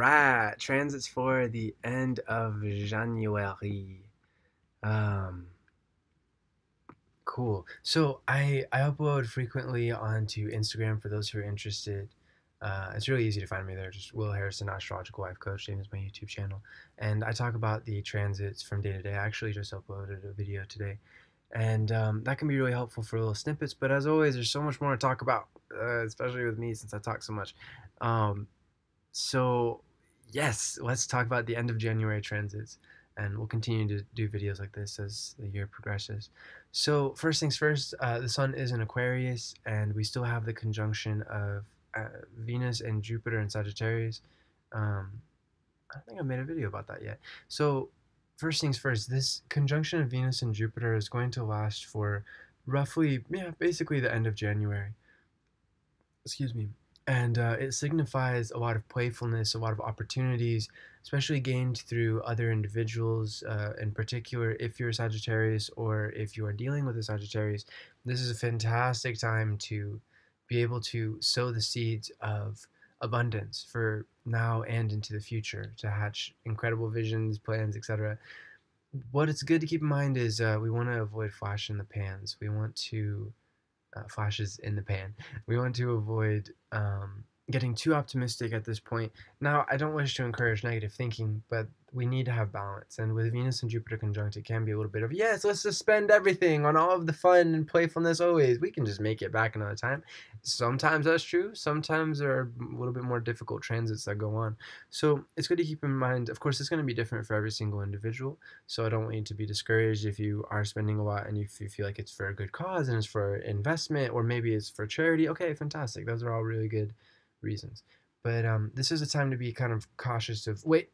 right, transits for the end of January. Um, cool. So I upload frequently onto Instagram for those who are interested. It's really easy to find me there. Just Will Harrison, Astrological Life Coach. Same as my YouTube channel, and I talk about the transits from day to day. I actually just uploaded a video today, and that can be really helpful for little snippets. But as always, there's so much more to talk about, especially with me since I talk so much. Um, So, yes, let's talk about the end of January transits, and we'll continue to do videos like this as the year progresses. So, first things first, the Sun is in Aquarius, and we still have the conjunction of Venus and Jupiter in Sagittarius. Um, I don't think I made a video about that yet. So, first things first, this conjunction of Venus and Jupiter is going to last for roughly, yeah, basically the end of January. Excuse me. And it signifies a lot of playfulness, a lot of opportunities, especially gained through other individuals. In particular, if you're a Sagittarius or if you are dealing with a Sagittarius, this is a fantastic time to be able to sow the seeds of abundance for now and into the future, to hatch incredible visions, plans, etc. What it's good to keep in mind is we want to avoid flash in the pans. We want to flashes in the pan. We want to avoid getting too optimistic at this point. Now, I don't wish to encourage negative thinking, but we need to have balance. And with Venus and Jupiter conjunct, it can be a little bit of, yes, let's just spend everything on all of the fun and playfulness always. We can just make it back another time. Sometimes that's true. Sometimes there are a little bit more difficult transits that go on. So it's good to keep in mind, of course, it's going to be different for every single individual. So I don't want you to be discouraged if you are spending a lot and if you feel like it's for a good cause and it's for investment or maybe it's for charity. Okay, fantastic. Those are all really good reasons. But this is a time to be kind of cautious of, wait,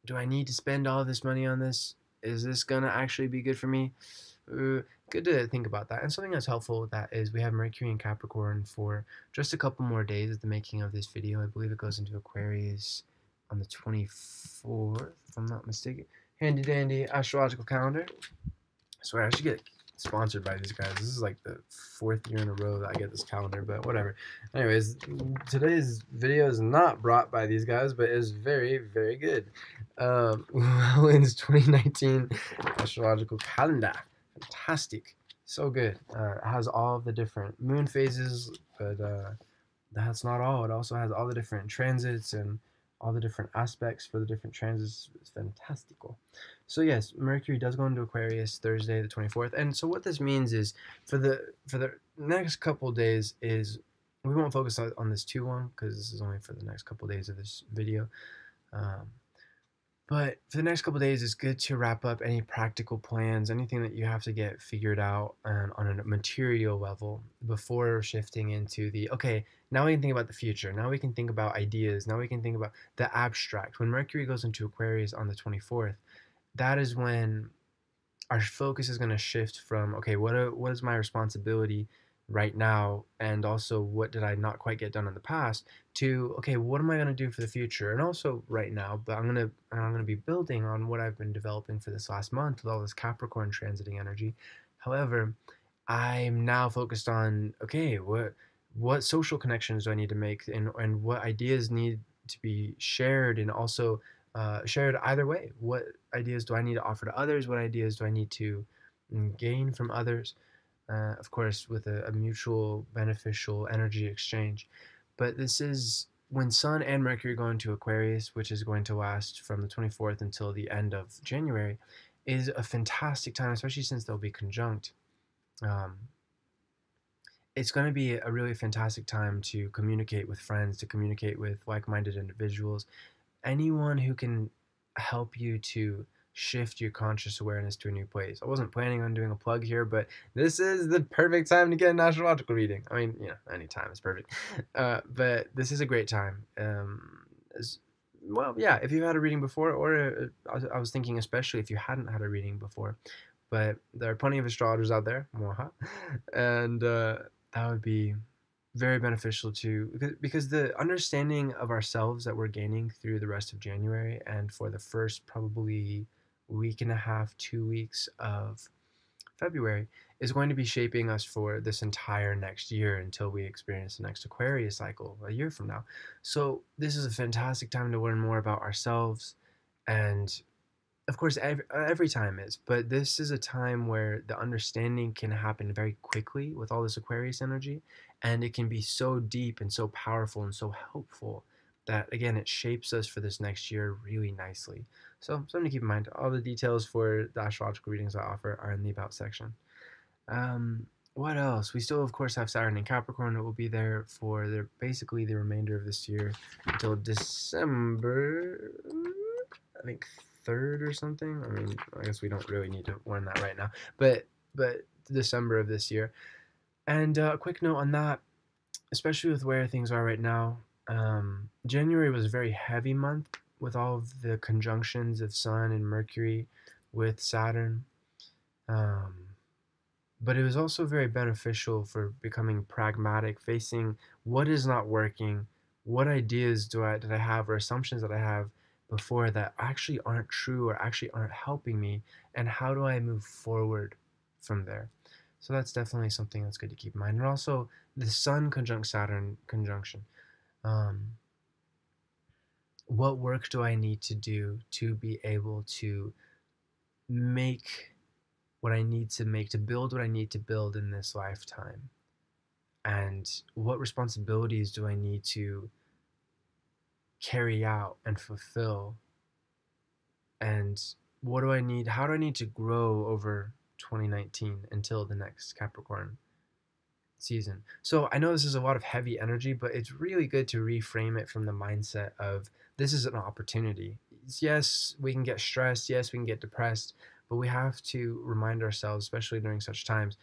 do I need to spend all this money on this? Is this going to actually be good for me? Good to think about that. And something that's helpful with that is we have Mercury in Capricorn for just a couple more days at the making of this video. I believe it goes into Aquarius on the 24th, if I'm not mistaken. Handy dandy astrological calendar. I swear I should get sponsored by these guys. This is like the 4th year in a row that I get this calendar, but whatever. Anyways, today's video is not brought by these guys, but is very, very good. Llewellyn's 2019 astrological calendar. Fantastic. So good. It has all the different moon phases, but that's not all. It also has all the different transits and all the different aspects for the different transits. It's fantastical. So yes, Mercury does go into Aquarius Thursday the 24th. And so what this means is for the next couple days is we won't focus on this too long because this is only for the next couple days of this video. But for the next couple days, it's good to wrap up any practical plans, anything that you have to get figured out on a material level before shifting into the, okay, now we can think about the future. Now we can think about ideas. Now we can think about the abstract. When Mercury goes into Aquarius on the 24th, that is when our focus is going to shift from, okay, what is my responsibility right now, and also what did I not quite get done in the past, to, okay, what am I going to do for the future, and also right now, but I'm gonna be building on what I've been developing for this last month with all this Capricorn transiting energy. However, I'm now focused on, okay, what social connections do I need to make, and what ideas need to be shared, and also shared either way. What ideas do I need to offer to others? What ideas do I need to gain from others? Of course, with a mutual beneficial energy exchange. But this is when Sun and Mercury go into Aquarius, which is going to last from the 24th until the end of January, is a fantastic time, especially since they'll be conjunct. It's going to be a really fantastic time to communicate with friends, to communicate with like-minded individuals, anyone who can help you to shift your conscious awareness to a new place. I wasn't planning on doing a plug here, but this is the perfect time to get an astrological reading. I mean, any time is perfect. But this is a great time. Well, yeah, if you've had a reading before, or I was thinking especially if you hadn't had a reading before, but there are plenty of astrologers out there, and that would be very beneficial to, because the understanding of ourselves that we're gaining through the rest of January and for the first probably week and a half, 2 weeks of February, is going to be shaping us for this entire next year until we experience the next Aquarius cycle a year from now. So this is a fantastic time to learn more about ourselves, and of course every time is, but this is a time where the understanding can happen very quickly with all this Aquarius energy, and it can be so deep and so powerful and so helpful that again it shapes us for this next year really nicely. So something to keep in mind. All the details for the astrological readings I offer are in the about section. um, what else? We still, of course, have Saturn and Capricorn that will be there for basically the remainder of this year until December, I think 3rd or something. I mean, I guess we don't really need to learn that right now, but December of this year. And a quick note on that, especially with where things are right now. January was a very heavy month with all of the conjunctions of Sun and Mercury with Saturn. Um, but it was also very beneficial for becoming pragmatic, facing what is not working, what ideas did I have or assumptions that I have before that actually aren't true or actually aren't helping me, and how do I move forward from there. So that's definitely something that's good to keep in mind. And also the Sun conjunct Saturn conjunction. Um, what work do I need to do to be able to make what I need to make, to build what I need to build in this lifetime? And what responsibilities do I need to carry out and fulfill? And what do I need? How do I need to grow over 2019 until the next Capricorn season? So I know this is a lot of heavy energy, but it's really good to reframe it from the mindset of this is an opportunity. Yes, we can get stressed. Yes, we can get depressed, but we have to remind ourselves, especially during such times,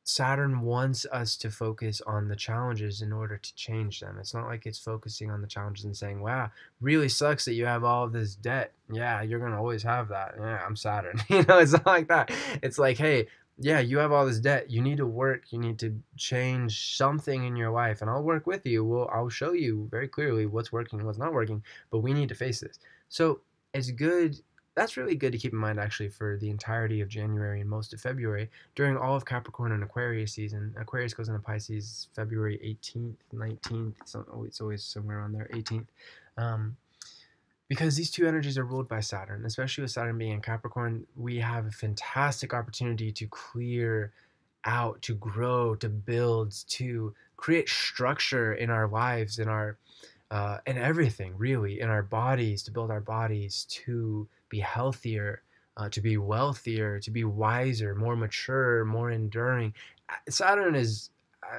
Saturn wants us to focus on the challenges in order to change them. It's not like it's focusing on the challenges and saying, wow, really sucks that you have all of this debt. Yeah, you're going to always have that. Yeah, I'm Saturn. It's not like that. It's like, hey, yeah, you have all this debt. You need to work. You need to change something in your life, and I'll work with you. I'll show you very clearly what's working and what's not working, but we need to face this. So it's good. That's really good to keep in mind, actually, for the entirety of January and most of February during all of Capricorn and Aquarius season. Aquarius goes into Pisces February 18th, 19th. It's always somewhere around there, 18th. Because these two energies are ruled by Saturn, especially with Saturn being in Capricorn, we have a fantastic opportunity to clear out, to grow, to build, to create structure in our lives, in everything, really, in our bodies, to build our bodies, to be healthier, to be wealthier, to be wiser, more mature, more enduring. Saturn is,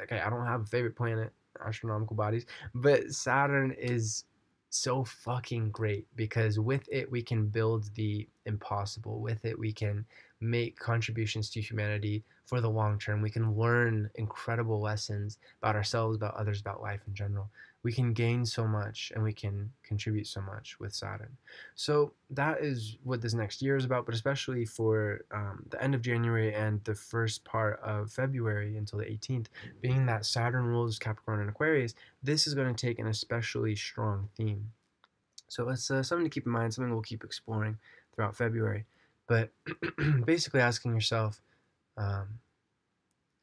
okay, I don't have a favorite planet, astronomical bodies, but Saturn is so fucking great because with it we can build the impossible. With it we can make contributions to humanity for the long term. We can learn incredible lessons about ourselves, about others, about life in general. We can gain so much and we can contribute so much with Saturn. So that is what this next year is about, but especially for the end of January and the first part of February until the 18th, being that Saturn rules Capricorn and Aquarius, this is going to take an especially strong theme. So it's something to keep in mind, something we'll keep exploring throughout February. But basically asking yourself um,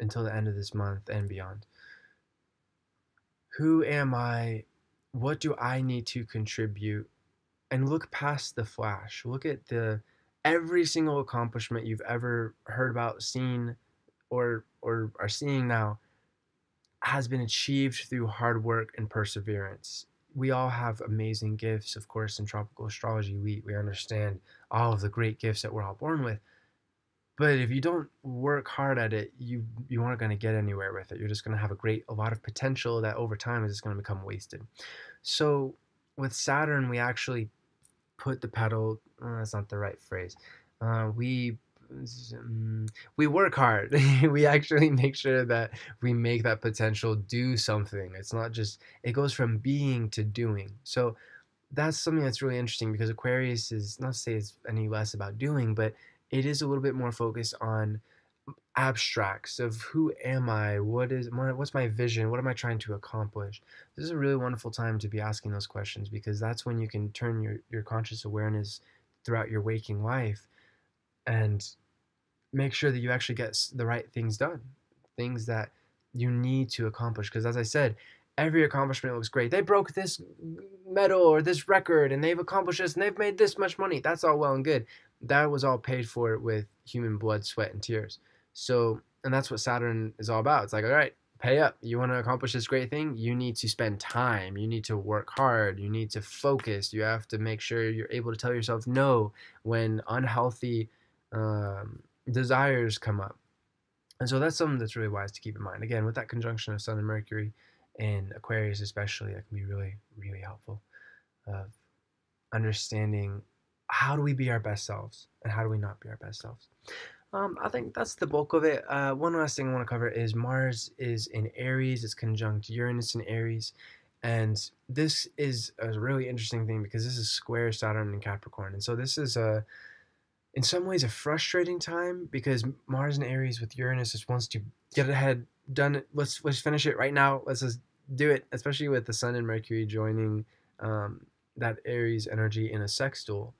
until the end of this month and beyond, who am I? What do I need to contribute? And look past the flash. Look at every single accomplishment you've ever heard about, seen, or are seeing now has been achieved through hard work and perseverance. We all have amazing gifts, of course, in tropical astrology. We understand all of the great gifts that we're all born with. But if you don't work hard at it, you aren't going to get anywhere with it. You're just going to have a lot of potential that over time is just going to become wasted. So with Saturn, we actually put the pedal. That's not the right phrase. We work hard. We actually make sure that we make that potential do something. It's not just, it goes from being to doing. So that's something that's really interesting because Aquarius is not to say it's any less about doing, but it is a little bit more focused on abstracts of who am I, what's my vision, what am I trying to accomplish. This is a really wonderful time to be asking those questions because that's when you can turn your conscious awareness throughout your waking life and make sure that you actually get the right things done, things that you need to accomplish. Because as I said, every accomplishment looks great. They broke this medal or this record, and they've accomplished this, and they've made this much money. That's all well and good. That was all paid for with human blood, sweat, and tears. So, and that's what Saturn is all about. It's like, all right, pay up. You want to accomplish this great thing? You need to spend time. You need to work hard. You need to focus. You have to make sure you're able to tell yourself no when unhealthy desires come up. And so that's something that's really wise to keep in mind. Again, with that conjunction of Sun and Mercury in Aquarius, especially, that can be really, really helpful. Understanding how do we be our best selves and how do we not be our best selves. I think that's the bulk of it. One last thing I want to cover is Mars is in Aries. It's conjunct Uranus in Aries. And this is a really interesting thing because this is square Saturn in Capricorn. And so this is in some ways a frustrating time because Mars in Aries with Uranus just wants to get ahead, done it. Let's finish it right now. Let's just do it, especially with the Sun and Mercury joining that Aries energy in a sextile.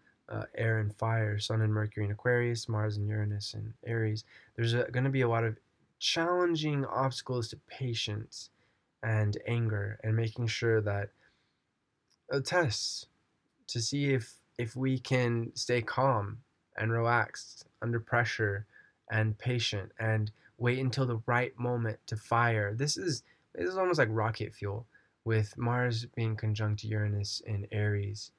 Air and fire, Sun and Mercury in Aquarius, Mars and Uranus in Aries. There's going to be a lot of challenging obstacles to patience and anger, and making sure that tests to see if we can stay calm and relaxed under pressure and patient and wait until the right moment to fire. This is almost like rocket fuel with Mars being conjunct Uranus in Aries.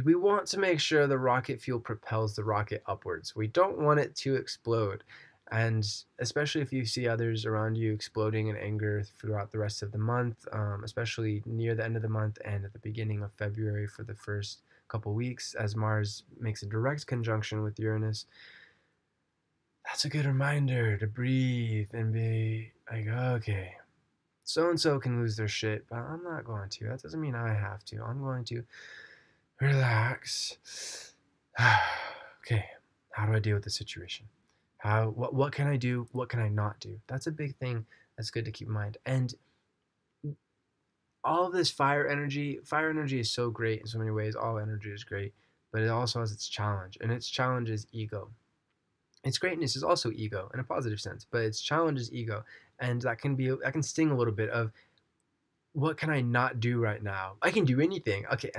We want to make sure the rocket fuel propels the rocket upwards. We don't want it to explode. And especially if you see others around you exploding in anger throughout the rest of the month, especially near the end of the month and at the beginning of February for the first couple weeks, as Mars makes a direct conjunction with Uranus, that's a good reminder to breathe and be like, okay, so-and-so can lose their shit, but I'm not going to. That doesn't mean I have to. I'm going to relax. Okay, how do I deal with the situation? What can I do? What can I not do? That's a big thing that's good to keep in mind. And all of this fire energy is so great in so many ways. All energy is great, but it also has its challenge, and its challenge is ego. Its greatness is also ego in a positive sense, but its challenge is ego, and that can sting a little bit of what can I not do right now? I can do anything. Okay,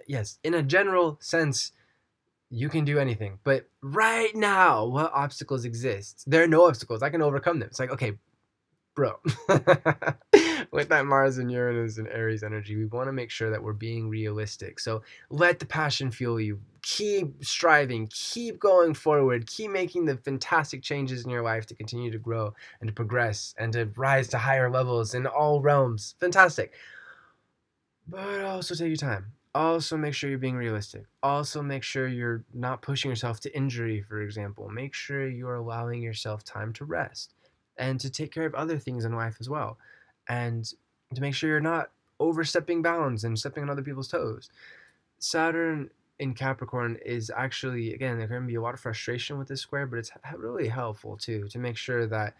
yes, in a general sense, you can do anything. But right now, what obstacles exist? There are no obstacles. I can overcome them. It's like, okay, bro. With that Mars and Uranus and Aries energy, we want to make sure that we're being realistic. So let the passion fuel you. Keep striving. Keep going forward. Keep making the fantastic changes in your life to continue to grow and to progress and to rise to higher levels in all realms. Fantastic. But also take your time. Also make sure you're being realistic. Also make sure you're not pushing yourself to injury, for example. Make sure you're allowing yourself time to rest and to take care of other things in life as well. And to make sure you're not overstepping bounds and stepping on other people's toes. Saturn in Capricorn is actually, again, there can be a lot of frustration with this square, but it's really helpful too to make sure that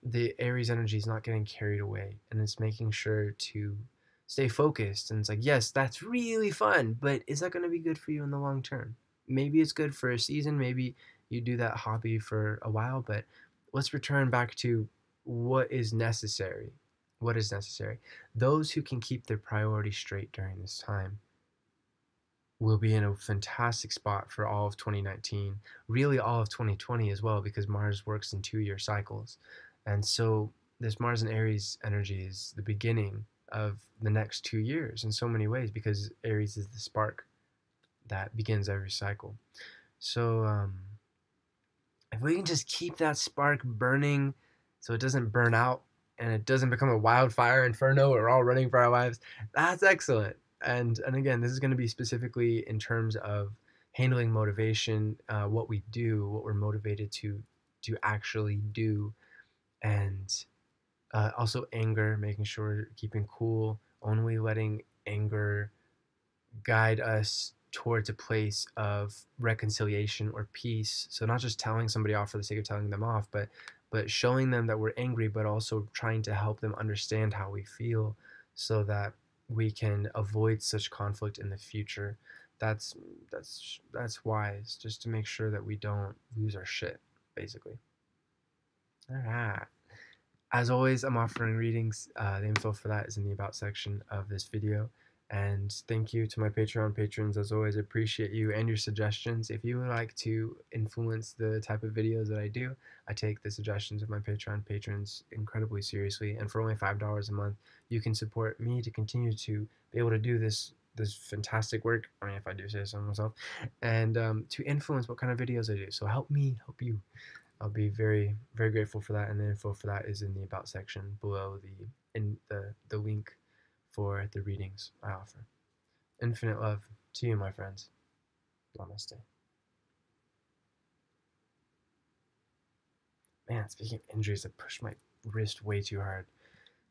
the Aries energy is not getting carried away, and it's making sure to stay focused. And it's like, yes, that's really fun, but is that going to be good for you in the long term? Maybe it's good for a season, maybe you do that hobby for a while, but let's return back to what is necessary. What is necessary? Those who can keep their priorities straight during this time will be in a fantastic spot for all of 2019, really all of 2020 as well, because Mars works in 2-year cycles. And so this Mars and Aries energy is the beginning of the next 2 years in so many ways, because Aries is the spark that begins every cycle. So if we can just keep that spark burning so it doesn't burn out and it doesn't become a wildfire inferno, we're all running for our lives, that's excellent. And again, this is going to be specifically in terms of handling motivation, what we do, what we're motivated to actually do, and also anger, making sure we're keeping cool, only letting anger guide us towards a place of reconciliation or peace. So not just telling somebody off for the sake of telling them off, but showing them that we're angry, but also trying to help them understand how we feel so that we can avoid such conflict in the future. That's that's wise, just to make sure that we don't lose our shit, basically. All right. As always, I'm offering readings. The info for that is in the About section of this video. And thank you to my Patreon patrons. As always, I appreciate you and your suggestions. If you would like to influence the type of videos that I do, I take the suggestions of my Patreon patrons incredibly seriously. And for only $5 a month, you can support me to continue to be able to do this fantastic work. I mean, if I do say so myself, and to influence what kind of videos I do. So help me help you. I'll be very, very grateful for that. And the info for that is in the About section below the link for the readings I offer. Infinite love to you, my friends. Namaste. Man, speaking of injuries, I pushed my wrist way too hard.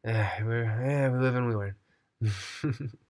We live and we learn.